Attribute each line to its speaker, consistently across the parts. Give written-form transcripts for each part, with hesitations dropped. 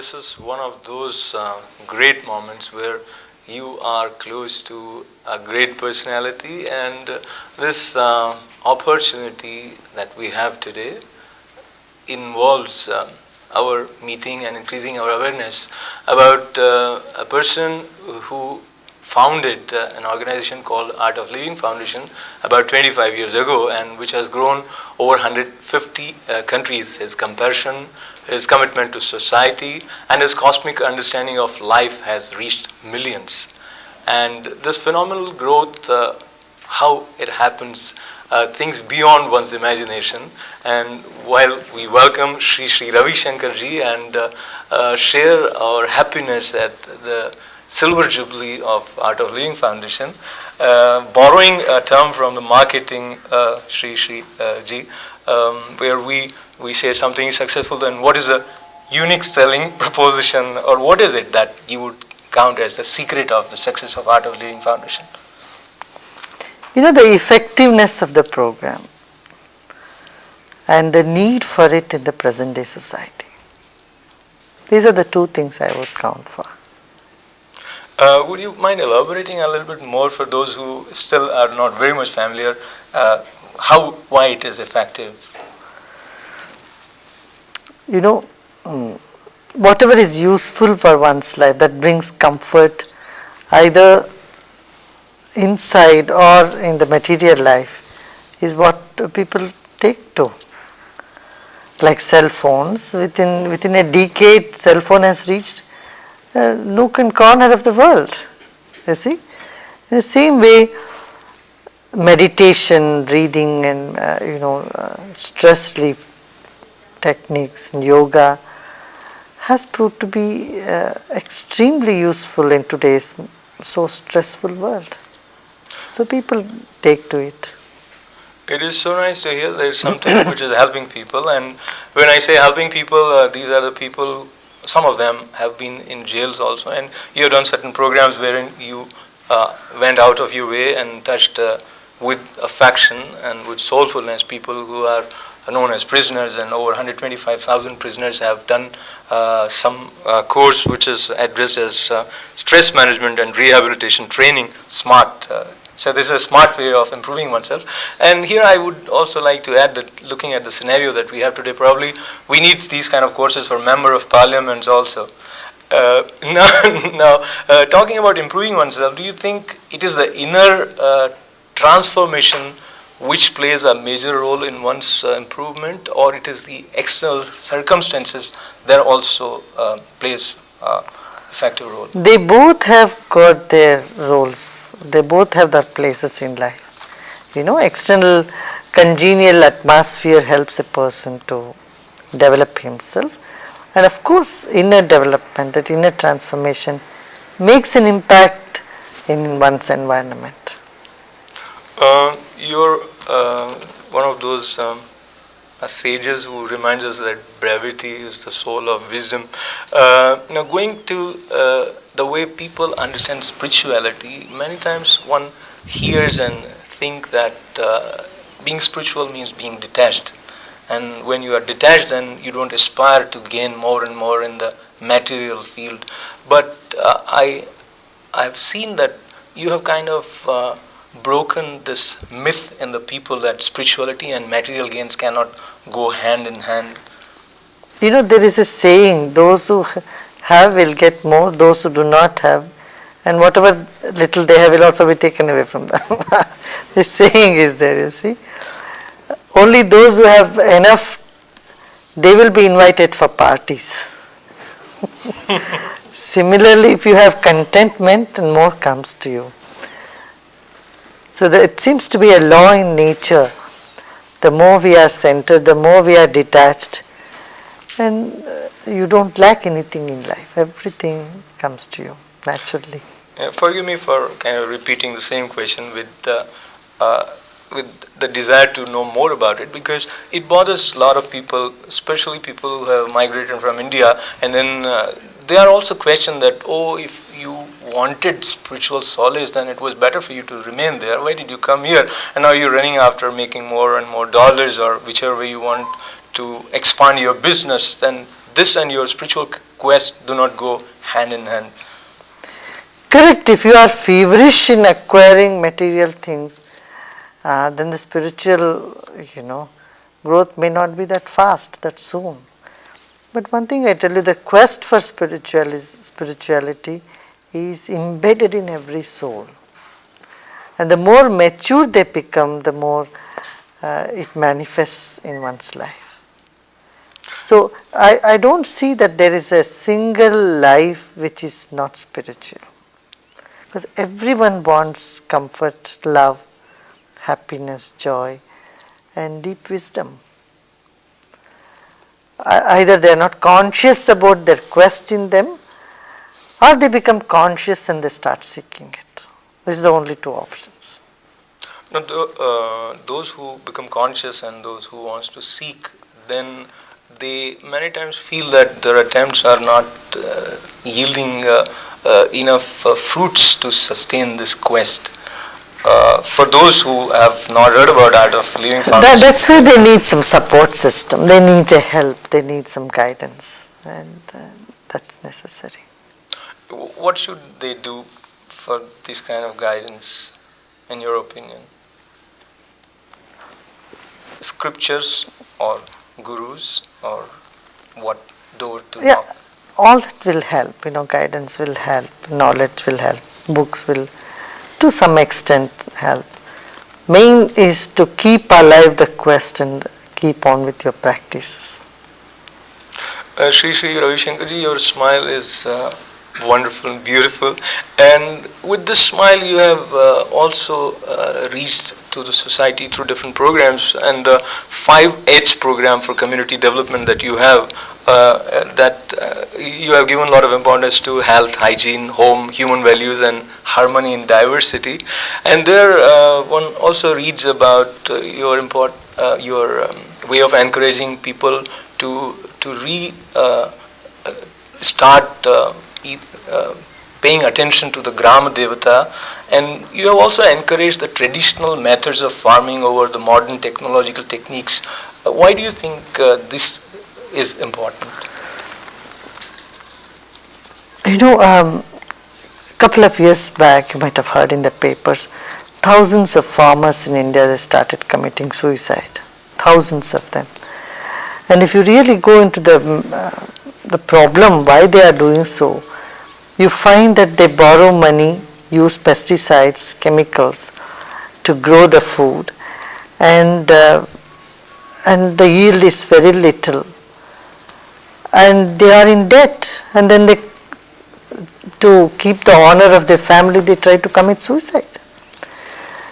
Speaker 1: this is one of those great moments where you are close to a great personality, and this opportunity that we have today involves our meeting and increasing our awareness about a person who founded an organization called Art of Living Foundation about 25 years ago, and which has grown over 150 countries. His compassion, his commitment to society, and his cosmic understanding of life has reached millions. And this phenomenal growth, how it happens, things beyond one's imagination. And while we welcome Sri Sri Ravi Shankar ji and share our happiness at the Silver Jubilee of Art of Living Foundation, borrowing a term from the marketing, Sri Sri ji, where we say something is successful, then what is a unique selling proposition, or what is it that you would count as the secret of the success of Art of Living Foundation?
Speaker 2: You know, the effectiveness of the program and the need for it in the present day society. These are the two things I would count for.
Speaker 1: Would you mind elaborating a little bit more for those who still are not very much familiar, why it is effective?
Speaker 2: You know, whatever is useful for one's life, that brings comfort either inside or in the material life, is what people take to. Like cell phones, within a decade, cell phone has reached nook and corner of the world. You see, in the same way, meditation, breathing, and stress relief techniques, and yoga has proved to be extremely useful in today's so stressful world. So people take to it.
Speaker 1: It is so nice to hear there is something which is helping people. And when I say helping people, these are the people, some of them have been in jails also, and you have done certain programs wherein you went out of your way and touched with affection and with soulfulness people who are known as prisoners, and over 125,000 prisoners have done some course which is addressed as stress management and rehabilitation training, SMART. So this is a smart way of improving oneself. And here I would also like to add that looking at the scenario that we have today, probably we need these kind of courses for member of parliaments also. Now, talking about improving oneself, do you think it is the inner transformation which plays a major role in one's improvement, or it is the external circumstances that also plays effective role?
Speaker 2: They both have got their roles. They both have their places in life. You know, external congenial atmosphere helps a person to develop himself, and of course inner development, that inner transformation makes an impact in one's environment.
Speaker 1: You're one of those sages who reminds us that brevity is the soul of wisdom. Now, going to the way people understand spirituality, many times one hears and think that being spiritual means being detached. And when you are detached, then you don't aspire to gain more and more in the material field. But I've seen that you have kind of broken this myth in the people that spirituality and material gains cannot go hand in hand.
Speaker 2: You know, there is a saying, those who have will get more, those who do not have, and whatever little they have will also be taken away from them. This saying is there, you see. Only those who have enough, they will be invited for parties. Similarly, if you have contentment, and more comes to you. So it seems to be a law in nature. The more we are centered, the more we are detached, and you don't lack anything in life. Everything comes to you naturally.
Speaker 1: Forgive me for kind of repeating the same question with the desire to know more about it, because it bothers a lot of people, especially people who have migrated from India, and then they are also questioned that, if you wanted spiritual solace, then it was better for you to remain there. Why did you come here? And now you're running after making more and more dollars, or whichever way you want to expand your business. Then this and your spiritual quest do not go hand in hand.
Speaker 2: Correct. If you are feverish in acquiring material things, then the spiritual, growth may not be that fast, that soon. But one thing I tell you, the quest for spirituality is embedded in every soul. And the more mature they become, the more it manifests in one's life. So I don't see that there is a single life which is not spiritual. Because everyone wants comfort, love, happiness, joy, and deep wisdom. Either they are not conscious about their quest in them, or they become conscious and they start seeking it. This is the only two options.
Speaker 1: Now, those who become conscious and those who wants to seek, then they many times feel that their attempts are not yielding enough fruits to sustain this quest. For those who have not heard about Art of Living Foundation,
Speaker 2: that's where they need some support system. They need a help. They need some guidance, and that's necessary.
Speaker 1: What should they do for this kind of guidance, in your opinion? Scriptures or gurus, or what door to knock?
Speaker 2: All that will help. Guidance will help. Knowledge will help. Books will, to some extent, help. Main is to keep alive the quest and keep on with your practices.
Speaker 1: Sri Sri Ravi Shankar ji, your smile is wonderful and beautiful, and with this smile you have also reached to the society through different programs, and the 5H program for community development that you have, you have given a lot of importance to health, hygiene, home, human values, and harmony in diversity. And there one also reads about your way of encouraging people to start paying attention to the Grama Devata, and you have also encouraged the traditional methods of farming over the modern technological techniques. Why do you think this is important?
Speaker 2: A couple of years back, you might have heard in the papers, thousands of farmers in India, they started committing suicide. Thousands of them. And if you really go into the problem, why they are doing so, you find that they borrow money, use pesticides, chemicals to grow the food, and the yield is very little, and they are in debt, and then to keep the honor of their family, they try to commit suicide.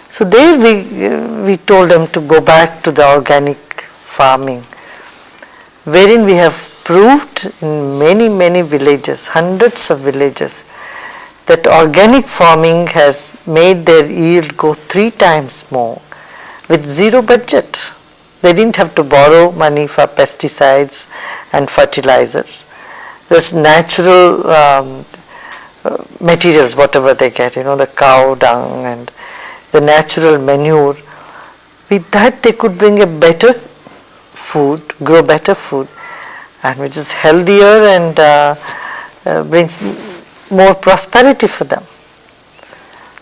Speaker 2: So there we told them to go back to the organic farming, wherein we have proved in many villages, hundreds of villages, that organic farming has made their yield go 3 times more with zero budget. They didn't have to borrow money for pesticides and fertilizers. There's natural materials, whatever they get, the cow dung and the natural manure. With that they could bring a better food, grow better food, and which is healthier and brings more prosperity for them.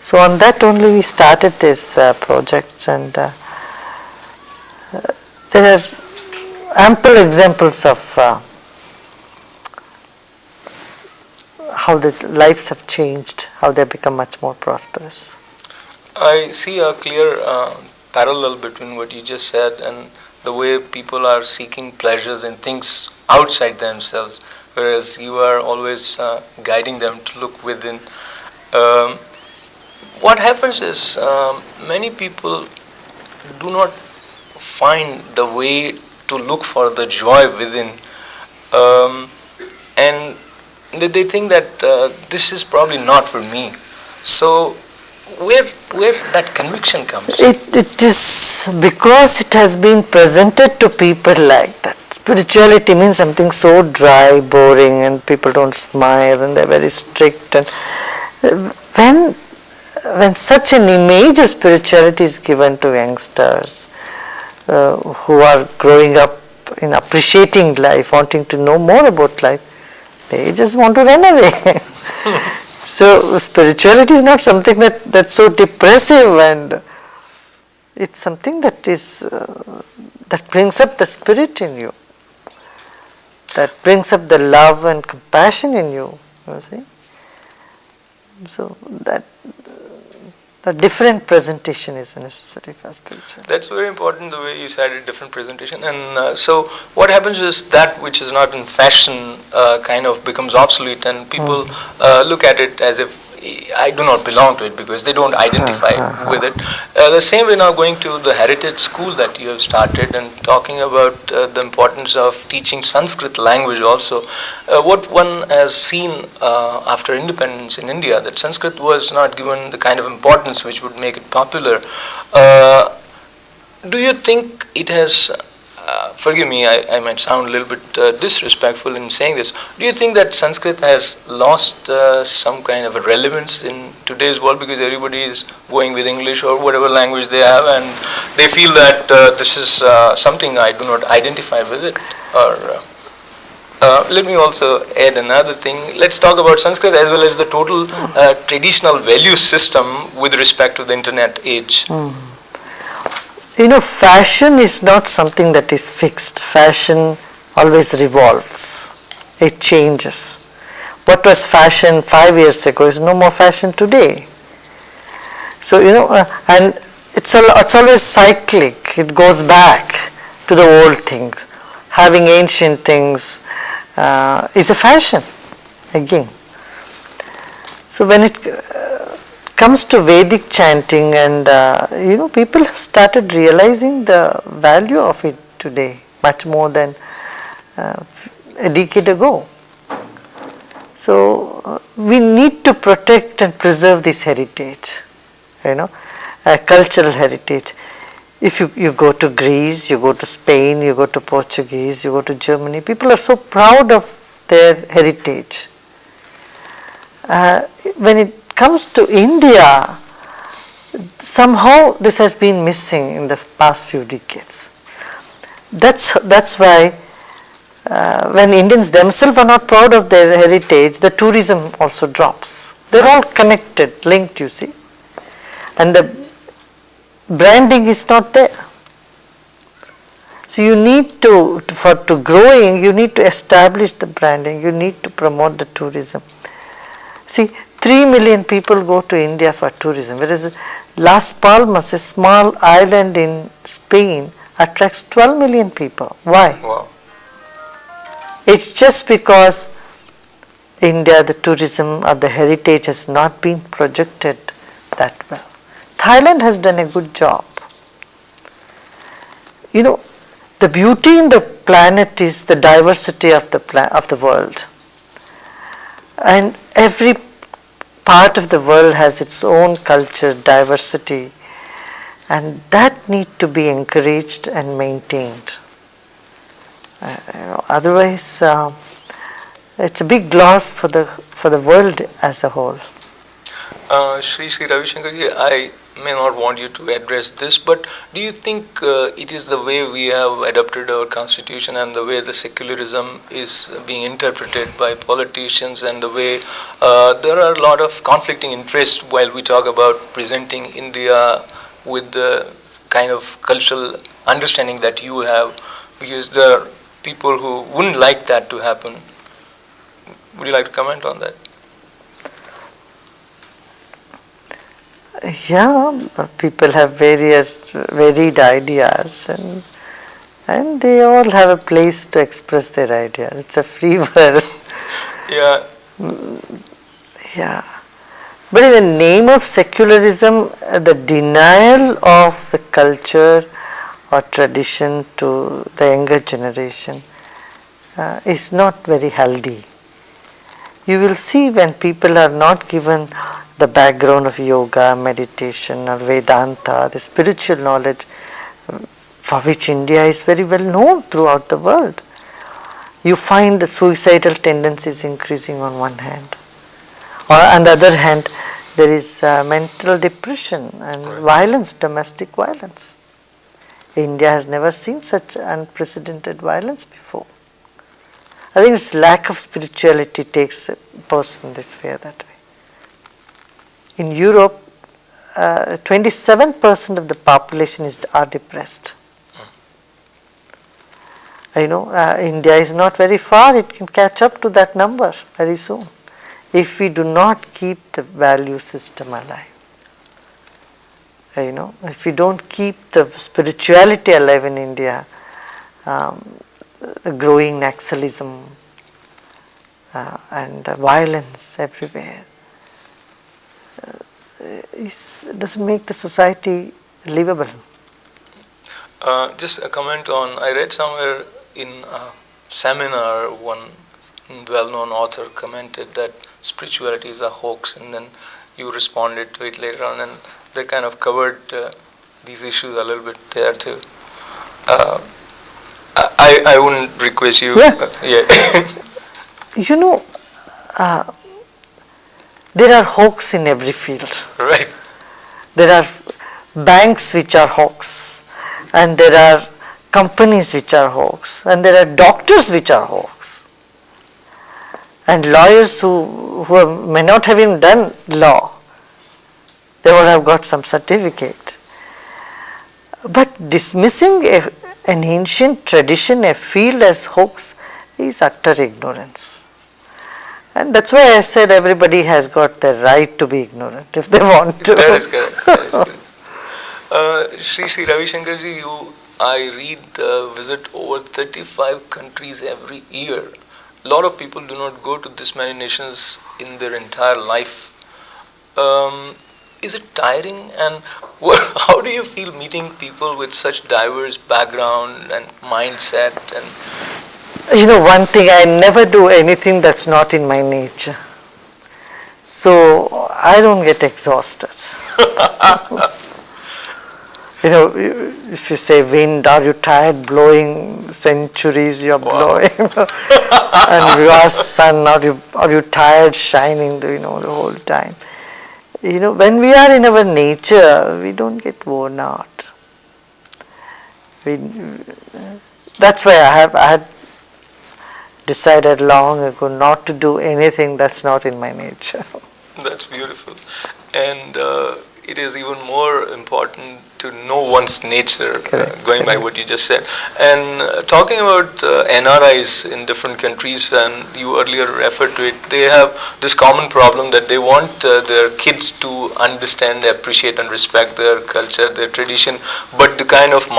Speaker 2: So on that only we started this project, and there are ample examples of how the lives have changed, how they have become much more prosperous.
Speaker 1: I see a clear parallel between what you just said and the way people are seeking pleasures in things outside themselves, whereas you are always guiding them to look within. What happens is many people do not find the way to look for the joy within, and they think that this is probably not for me. So where that conviction comes?
Speaker 2: It is because it has been presented to people like that. Spirituality means something so dry, boring, and people don't smile and they're very strict. And when such an image of spirituality is given to youngsters who are growing up in appreciating life, wanting to know more about life, They just want to run away. So spirituality is not something that's so depressive, and it's something that is that brings up the spirit in you, that brings up the love and compassion in you. You see, so that the different presentation is necessary for spirituality.
Speaker 1: That's very important, the way you said it, different presentation. And so what happens is that which is not in fashion kind of becomes obsolete, and people look at it as if I do not belong to it because they don't identify with it. The same way now, going to the heritage school that you have started and talking about the importance of teaching Sanskrit language also. What one has seen after independence in India, that Sanskrit was not given the kind of importance which would make it popular. Do you think it has, forgive me, I might sound a little bit disrespectful in saying this, do you think that Sanskrit has lost some kind of a relevance in today's world because everybody is going with English or whatever language they have, and they feel that this is something I do not identify with it? Or let me also add another thing. Let's talk about Sanskrit as well as the total traditional value system with respect to the internet age.
Speaker 2: You know, fashion is not something that is fixed. Fashion always revolves. It changes. What was fashion 5 years ago is no more fashion today. So, you know, and it's always cyclic. It goes back to the old things. Having ancient things is a fashion again. So when it comes to Vedic chanting, and you know, people have started realizing the value of it today much more than a decade ago. So we need to protect and preserve this heritage, you know, cultural heritage. If you go to Greece, you go to Spain, you go to Portuguese, you go to Germany, people are so proud of their heritage. When it comes to India, somehow this has been missing in the past few decades. That's why when Indians themselves are not proud of their heritage, the tourism also drops. They're all connected, linked, you see. And the branding is not there. So you need to growing, you need to establish the branding, you need to promote the tourism. See, 3 million people go to India for tourism, whereas Las Palmas, a small island in Spain, attracts 12 million people. Why?
Speaker 1: Wow.
Speaker 2: It's just because India, the tourism or the heritage has not been projected that well. Thailand has done a good job. You know, the beauty in the planet is the diversity of the world. And every part of the world has its own culture, diversity, and that need to be encouraged and maintained. Otherwise, it's a big loss for the world as a whole.
Speaker 1: Sri Sri Ravi Shankar, I may not want you to address this, but do you think it is the way we have adopted our constitution and the way the secularism is being interpreted by politicians, and the way there are a lot of conflicting interests while we talk about presenting India with the kind of cultural understanding that you have, because there are people who wouldn't like that to happen. Would you like to comment on that?
Speaker 2: Yeah, people have varied ideas, and they all have a place to express their ideas. It's a free world.
Speaker 1: Yeah.
Speaker 2: Yeah. But in the name of secularism, the denial of the culture or tradition to the younger generation is not very healthy. You will see when people are not given the background of yoga, meditation or Vedanta, the spiritual knowledge for which India is very well known throughout the world. You find the suicidal tendencies increasing on one hand. Or on the other hand, there is mental depression and violence, domestic violence. India has never seen such unprecedented violence before. I think it's lack of spirituality takes a person this way or that way. In Europe, 27% of the population are depressed. I know India is not very far, it can catch up to that number very soon if we do not keep the value system alive. If we don't keep the spirituality alive in India, the growing naxalism and the violence everywhere doesn't make the society livable.
Speaker 1: Just a comment on, I read somewhere in a seminar, one well-known author commented that spirituality is a hoax, and then you responded to it later on, and they kind of covered these issues a little bit there too. I wouldn't request you.
Speaker 2: Yeah. There are hoax in every field.
Speaker 1: Right.
Speaker 2: There are banks which are hoax, and there are companies which are hoax, and there are doctors which are hoax, and lawyers who may not have even done law. They would have got some certificate. But dismissing an ancient tradition, a field as hoax, is utter ignorance. And that's why I said everybody has got the right to be ignorant if they want to.
Speaker 1: That is correct. That is correct. Sri Sri Ravi Shankar ji, I read, visit over 35 countries every year. A lot of people do not go to this many nations in their entire life. Is it tiring? And how do you feel meeting people with such diverse background and mindset? And
Speaker 2: one thing, I never do anything that's not in my nature. So I don't get exhausted. If you say wind, are you tired blowing centuries you're blowing? And Vyas, sun, are you tired shining the whole time? When we are in our nature, we don't get worn out. That's why I had decided long ago not to do anything that's not in my nature.
Speaker 1: That's beautiful. And it is even more important to know one's nature, going by what you just said. And talking about NRIs in different countries, and you earlier referred to it, they have this common problem that they want their kids to understand, appreciate and respect their culture, their tradition, but the kind of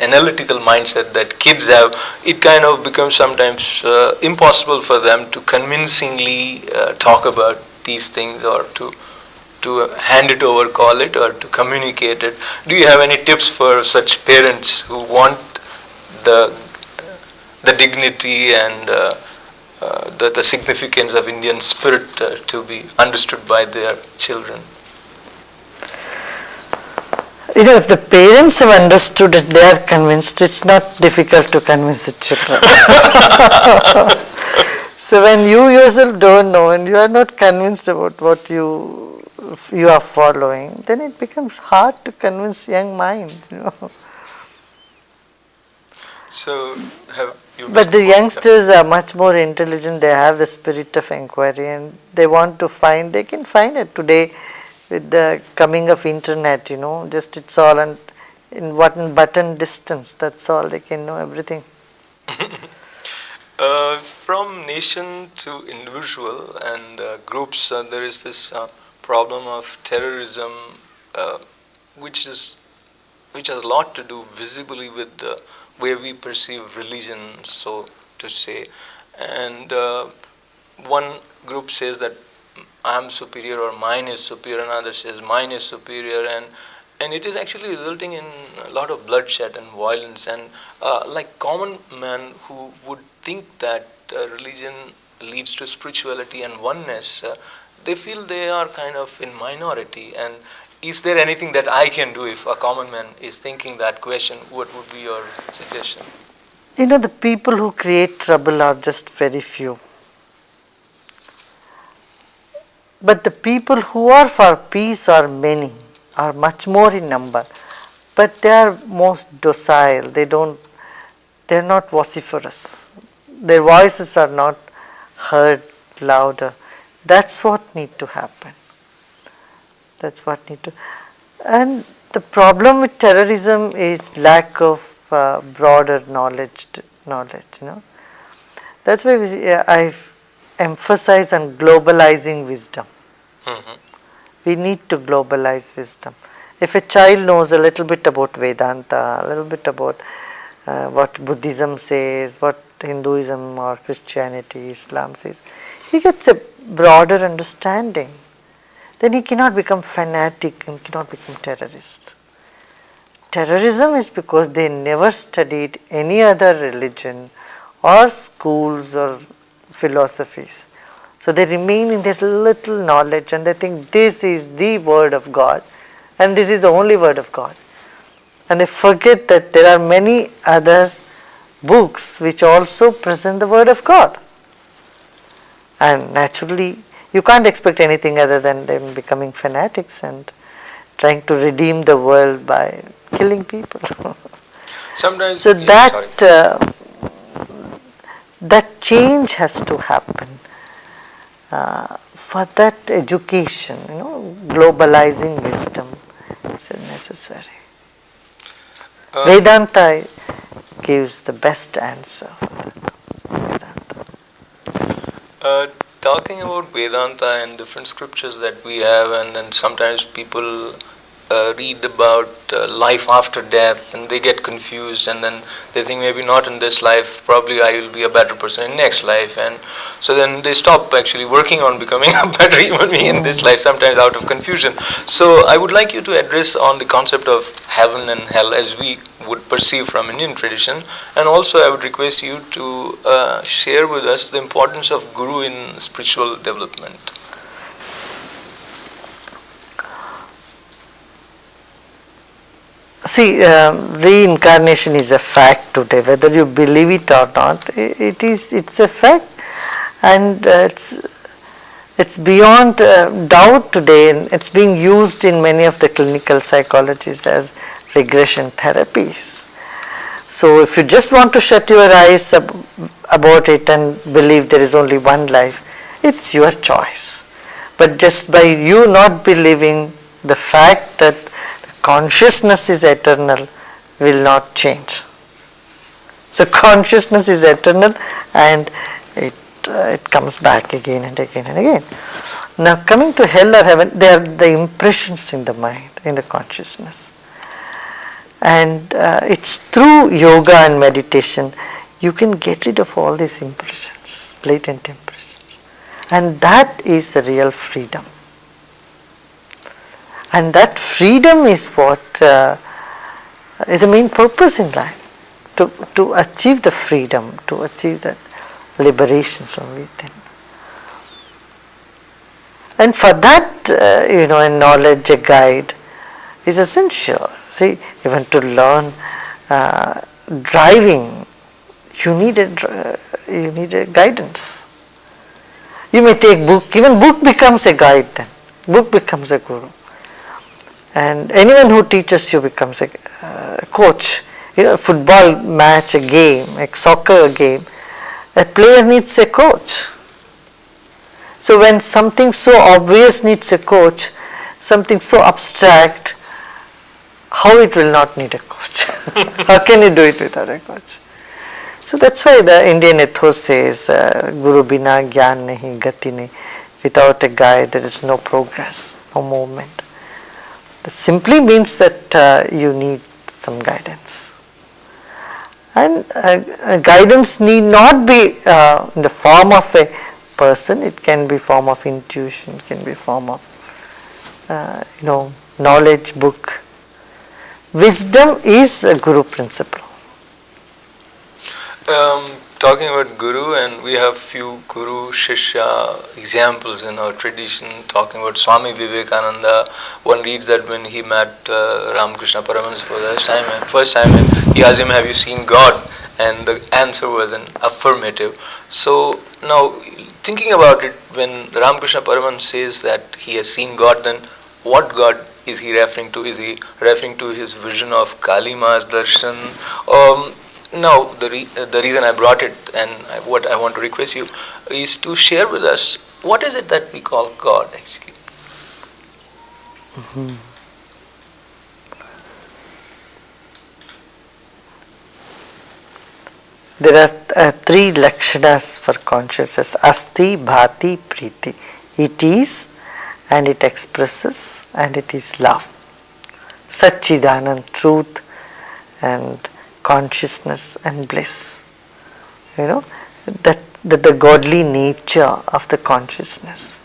Speaker 1: analytical mindset that kids have, it kind of becomes sometimes impossible for them to convincingly talk about these things, or to hand it over, call it, or to communicate it. Do you have any tips for such parents who want the dignity and the significance of Indian spirit to be understood by their children?
Speaker 2: If the parents have understood it, they are convinced. It's not difficult to convince the children. So when you yourself don't know and you are not convinced about what you are following, then it becomes hard to convince young minds.
Speaker 1: So have you?
Speaker 2: But the youngsters are much more intelligent. They have the spirit of inquiry, and they want to find. They can find it today with the coming of internet. Just it's all in one button distance. That's all. They can know everything.
Speaker 1: From nation to individual and groups, there is this problem of terrorism, which has a lot to do visibly with the way we perceive religion, so to say. And one group says that I'm superior or mine is superior, another says mine is superior, and it is actually resulting in a lot of bloodshed and violence. And like common man who would think that religion leads to spirituality and oneness, they feel they are kind of in minority. And is there anything that I can do if a common man is thinking that question? What would be your suggestion?
Speaker 2: The people who create trouble are just very few. But the people who are for peace are many, are much more in number. But they are most docile. They are not vociferous. their voices are not heard louder. That's what need to happen. That's what need to. And the problem with terrorism is lack of broader knowledge. That's why I emphasize on globalizing wisdom.
Speaker 1: Mhm.
Speaker 2: We need to globalize wisdom. If a child knows a little bit about Vedanta, a little bit about what Buddhism says, what Hinduism or Christianity, Islam says, he gets a broader understanding. Then he cannot become fanatic and cannot become terrorist. Terrorism is because they never studied any other religion or schools or philosophies. So they remain in their little knowledge and they think this is the word of God and this is the only word of God. And they forget that there are many other books which also present the word of God. And naturally, you can't expect anything other than them becoming fanatics and trying to redeem the world by killing people.
Speaker 1: Sometimes,
Speaker 2: So
Speaker 1: yeah, sorry.
Speaker 2: that change has to happen. For that education, globalizing wisdom is necessary. Vedanta gives the best answer for that. Vedanta.
Speaker 1: Talking about Vedanta and different scriptures that we have, and then sometimes people read about life after death and they get confused and then they think maybe not in this life, probably I will be a better person in next life, and so then they stop actually working on becoming a better human being in this life, sometimes out of confusion. So I would like you to address on the concept of heaven and hell as we would perceive from Indian tradition, and also I would request you to share with us the importance of Guru in spiritual development.
Speaker 2: See, reincarnation is a fact today. Whether you believe it or not, it's a fact, and it's beyond doubt today. And it's being used in many of the clinical psychologies as regression therapies. So, if you just want to shut your eyes about it and believe there is only one life, it's your choice. But just by you not believing the fact that consciousness is eternal will not change. So consciousness is eternal and it comes back again and again and again. Now coming to hell or heaven, they are the impressions in the mind, in the consciousness. And it's through yoga and meditation you can get rid of all these impressions, latent impressions. And that is the real freedom. And that freedom is what is the main purpose in life, to achieve the freedom, to achieve that liberation from within. And for that, a knowledge, a guide is essential. See, even to learn driving, you need a guidance. You may take book, even book becomes a guide then. Book becomes a guru. And anyone who teaches you becomes a coach. A football match, a game, a soccer game, a player needs a coach. So when something so obvious needs a coach, something so abstract, how it will not need a coach? How can you do it without a coach? So that's why the Indian ethos says, Guru bina gyan nahi gati nahi. Without a guide there is no progress, no movement. That simply means that you need some guidance. And guidance need not be in the form of a person, it can be form of intuition, it can be form of knowledge book. Wisdom is a guru principle.
Speaker 1: Talking about Guru, and we have few Guru Shishya examples in our tradition, talking about Swami Vivekananda. One reads that when he met Ramakrishna Paramahansa for the first time, and he asked him, "Have you seen God?" And the answer was an affirmative. So now, thinking about it, when Ramakrishna Paramahansa says that he has seen God, then what God is he referring to? Is he referring to his vision of Kali Ma's darshan? Now, the reason I brought it and what I want to request you is to share with us what is it that we call God actually.
Speaker 2: Mhm. There are three lakshanas for consciousness: asti, bhati, priti. It is, and it expresses, and it is love. Satchidanand, truth, and consciousness and bliss. You know, that the godly nature of the consciousness.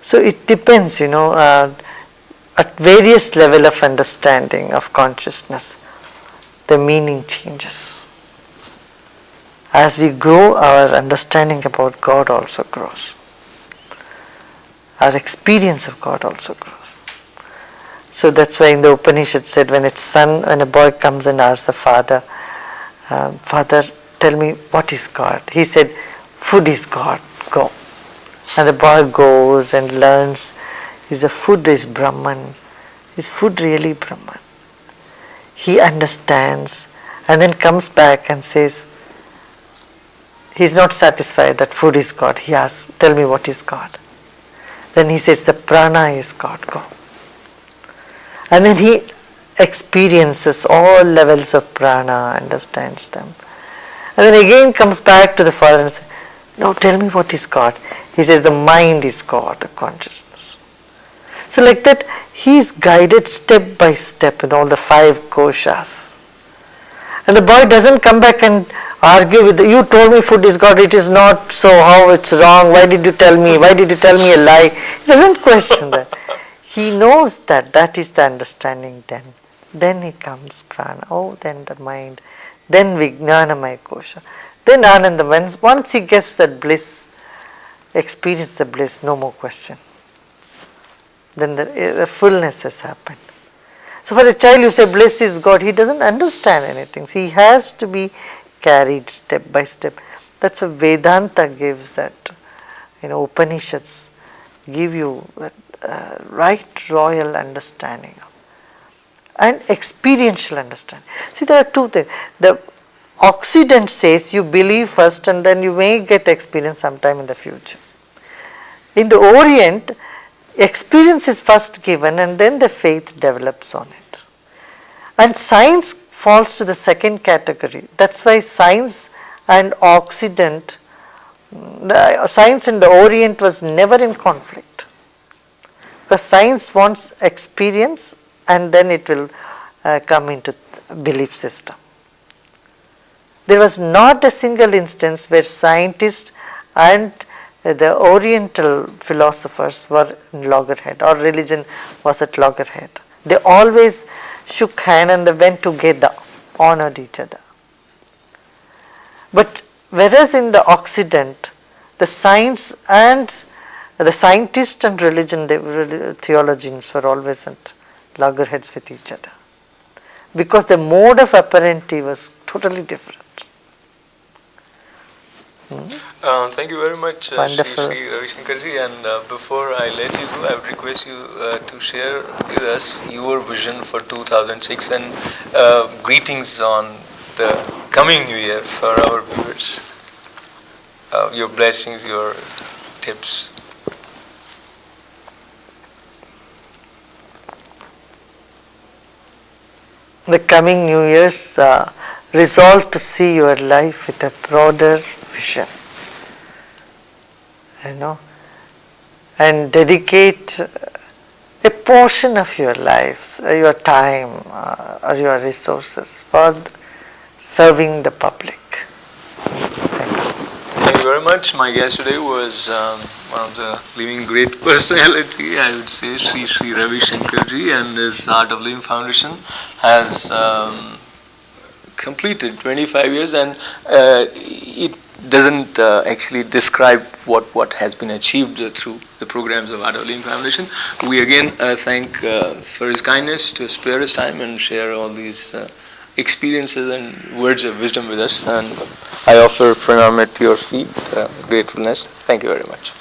Speaker 2: So it depends, at various level of understanding of consciousness, the meaning changes. As we grow, our understanding about God also grows. Our experience of God also grows. So that's why in the Upanishad said, when a boy comes and asks the father, Father, tell me what is God? He said, food is God, go. And the boy goes and learns, is the food is Brahman? Is food really Brahman? He understands and then comes back and says, he is not satisfied that food is God. He asks, tell me what is God? Then he says, the prana is God, go. And then he experiences all levels of prana, understands them. And then again comes back to the father and says, now tell me what is God. He says the mind is God, the consciousness. So like that, he is guided step by step in all the 5 koshas. And the boy doesn't come back and argue with, you told me food is God, it is not, so how it's wrong, why did you tell me a lie? He doesn't question that. He knows that is the understanding then. Then he comes prana, then the mind, then vijnanamaya kosha. Then ananda, once he gets that bliss, experience the bliss, no more question. Then the fullness has happened. So for a child you say bliss is God, he doesn't understand anything. So he has to be carried step by step. That's what Vedanta gives, that Upanishads give you that right royal understanding and experiential understanding. See, there are 2 things. The Occident says you believe first and then you may get experience sometime in the future. In the Orient, experience is first given and then the faith develops on it. And science falls to the second category. That's why science and Occident, the science in the Orient was never in conflict. Because science wants experience and then it will come into belief system. There was not a single instance where scientists and the Oriental philosophers were in loggerhead or religion was at loggerhead. They always shook hands and they went together, honored each other. But whereas in the Occident, the science and the scientists and religion, the theologians were always at loggerheads with each other. Because the mode of apparentity was totally different.
Speaker 1: Thank you very much, Sri Sri Ravi Shankar ji. And before I let you go, I would request you to share with us your vision for 2006 and greetings on the coming new year for our viewers. Your blessings, your tips.
Speaker 2: The coming new year's resolve to see your life with a broader vision, and dedicate a portion of your life, your time or your resources for serving the public. Thank you.
Speaker 1: Thank you very much. My guest today was one of the living great personality, I would say, Sri Sri Ravi Shankar ji, and his Art of Living Foundation has completed 25 years, and it doesn't actually describe what has been achieved through the programs of Art of Living Foundation. We again thank for his kindness to spare his time and share all these experiences and words of wisdom with us, and I offer pranam at your feet, gratefulness. Thank you very much.